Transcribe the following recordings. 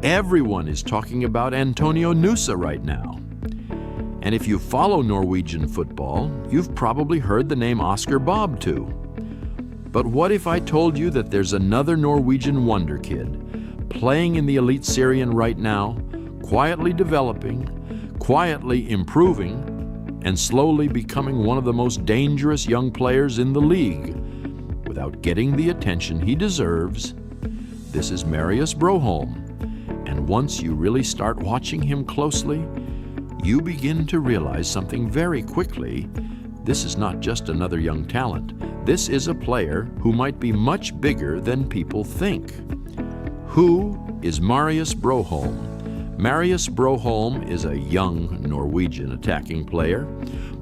Everyone is talking about Antonio Nusa right now. And if you follow Norwegian football, you've probably heard the name Oscar Bob too. But what if I told you that there's another Norwegian wonder kid playing in the Eliteserien right now, quietly developing, quietly improving, and slowly becoming one of the most dangerous young players in the league without getting the attention he deserves? This is Marius Broholm, and once you really start watching him closely, you begin to realize something very quickly. This is not just another young talent. This is a player who might be much bigger than people think. Who is Marius Broholm? Marius Broholm is a young Norwegian attacking player,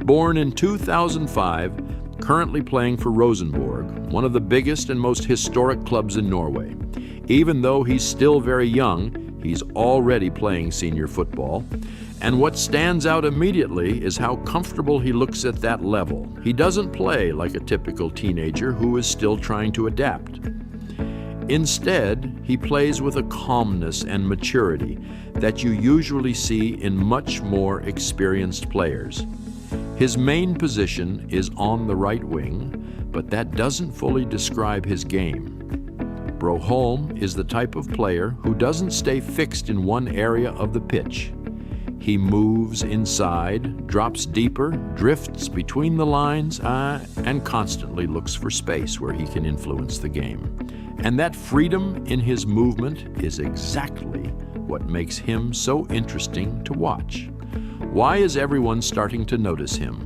born in 2005, currently playing for Rosenborg, one of the biggest and most historic clubs in Norway. Even though he's still very young, he's already playing senior football. And what stands out immediately is how comfortable he looks at that level. He doesn't play like a typical teenager who is still trying to adapt. Instead, he plays with a calmness and maturity that you usually see in much more experienced players. His main position is on the right wing, but that doesn't fully describe his game. Broholm is the type of player who doesn't stay fixed in one area of the pitch. He moves inside, drops deeper, drifts between the lines, and constantly looks for space where he can influence the game. And that freedom in his movement is exactly what makes him so interesting to watch. Why is everyone starting to notice him?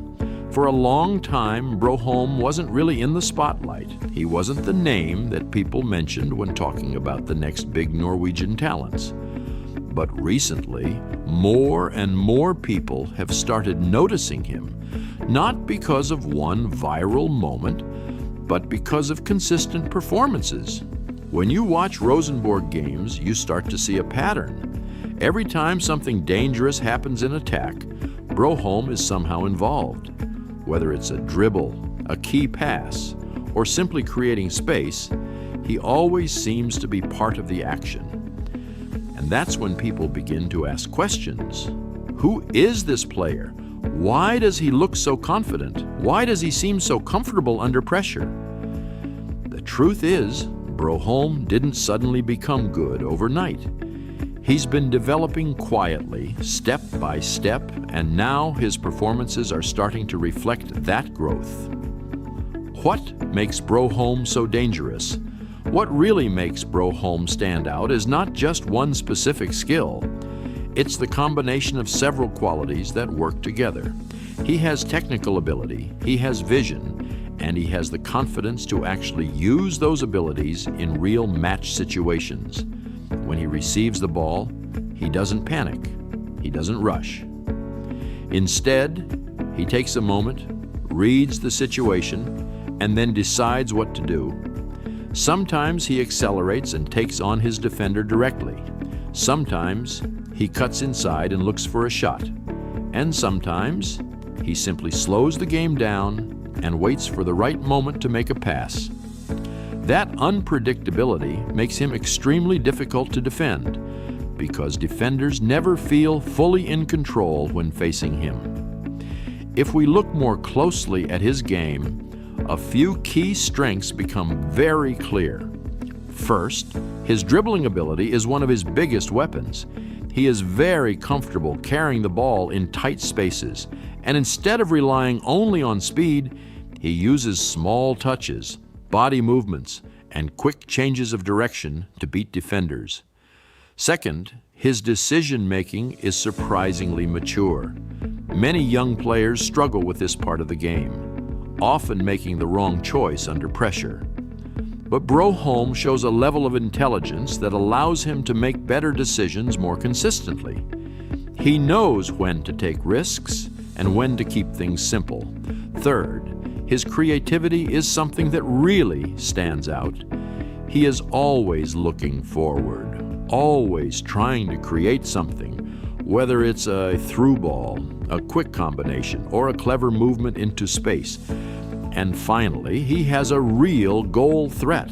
For a long time, Broholm wasn't really in the spotlight. He wasn't the name that people mentioned when talking about the next big Norwegian talents. But recently, more and more people have started noticing him, not because of one viral moment, but because of consistent performances. When you watch Rosenborg games, you start to see a pattern. Every time something dangerous happens in attack, Broholm is somehow involved. Whether it's a dribble, a key pass, or simply creating space, he always seems to be part of the action. And that's when people begin to ask questions. Who is this player? Why does he look so confident? Why does he seem so comfortable under pressure? The truth is, Broholm didn't suddenly become good overnight. He's been developing quietly, step by step, and now his performances are starting to reflect that growth. What makes Broholm so dangerous? What really makes Broholm stand out is not just one specific skill. It's the combination of several qualities that work together. He has technical ability, he has vision, and he has the confidence to actually use those abilities in real match situations. When he receives the ball, he doesn't panic, he doesn't rush. Instead, he takes a moment, reads the situation, and then decides what to do. Sometimes he accelerates and takes on his defender directly. Sometimes he cuts inside and looks for a shot. And sometimes he simply slows the game down and waits for the right moment to make a pass. That unpredictability makes him extremely difficult to defend because defenders never feel fully in control when facing him. If we look more closely at his game, a few key strengths become very clear. First, his dribbling ability is one of his biggest weapons. He is very comfortable carrying the ball in tight spaces, and instead of relying only on speed, he uses small touches, body movements, and quick changes of direction to beat defenders. Second, his decision-making is surprisingly mature. Many young players struggle with this part of the game, often making the wrong choice under pressure. But Broholm shows a level of intelligence that allows him to make better decisions more consistently. He knows when to take risks and when to keep things simple. Third, his creativity is something that really stands out. He is always looking forward, always trying to create something, whether it's a through ball, a quick combination, or a clever movement into space. And finally, he has a real goal threat.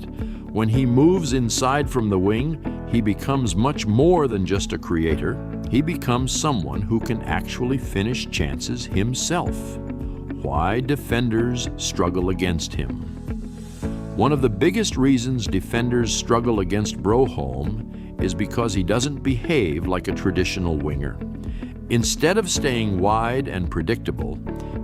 When he moves inside from the wing, he becomes much more than just a creator. He becomes someone who can actually finish chances himself. Why defenders struggle against him. One of the biggest reasons defenders struggle against Broholm is because he doesn't behave like a traditional winger. Instead of staying wide and predictable,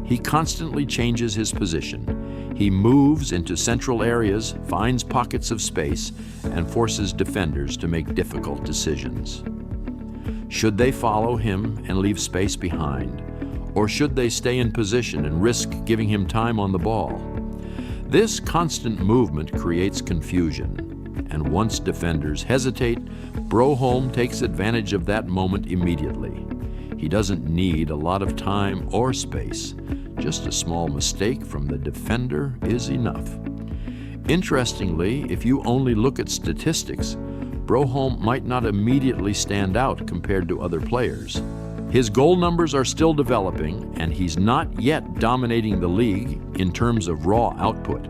he constantly changes his position. He moves into central areas, finds pockets of space, and forces defenders to make difficult decisions. Should they follow him and leave space behind? Or should they stay in position and risk giving him time on the ball? This constant movement creates confusion, and once defenders hesitate, Broholm takes advantage of that moment immediately. He doesn't need a lot of time or space. Just a small mistake from the defender is enough. Interestingly, if you only look at statistics, Broholm might not immediately stand out compared to other players. His goal numbers are still developing, and he's not yet dominating the league in terms of raw output.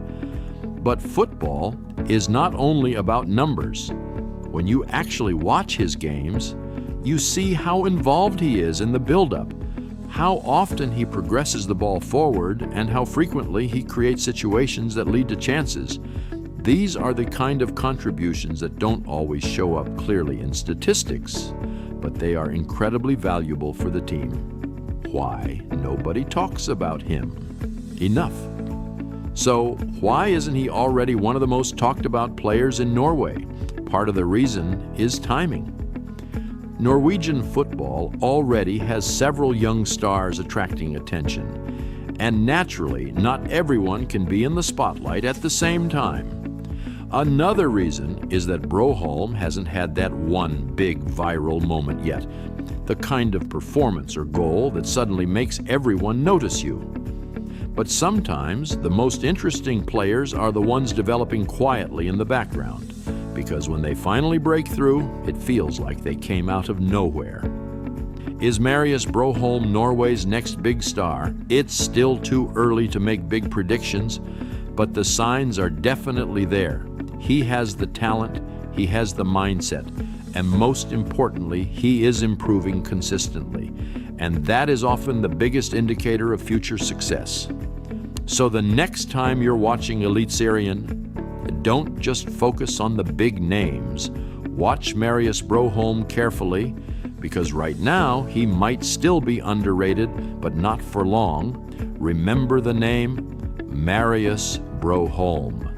But football is not only about numbers. When you actually watch his games, you see how involved he is in the build-up, how often he progresses the ball forward, and how frequently he creates situations that lead to chances. These are the kind of contributions that don't always show up clearly in statistics, but they are incredibly valuable for the team. Why nobody talks about him enough? So why isn't he already one of the most talked about players in Norway? Part of the reason is timing. Norwegian football already has several young stars attracting attention, and naturally, not everyone can be in the spotlight at the same time. Another reason is that Broholm hasn't had that one big viral moment yet, the kind of performance or goal that suddenly makes everyone notice you. But sometimes the most interesting players are the ones developing quietly in the background, because when they finally break through, it feels like they came out of nowhere. Is Marius Broholm Norway's next big star? It's still too early to make big predictions, but the signs are definitely there. He has the talent, he has the mindset, and most importantly, he is improving consistently. And that is often the biggest indicator of future success. So the next time you're watching Eliteserien, don't just focus on the big names. Watch Marius Broholm carefully, because right now he might still be underrated, but not for long. Remember the name Marius Broholm.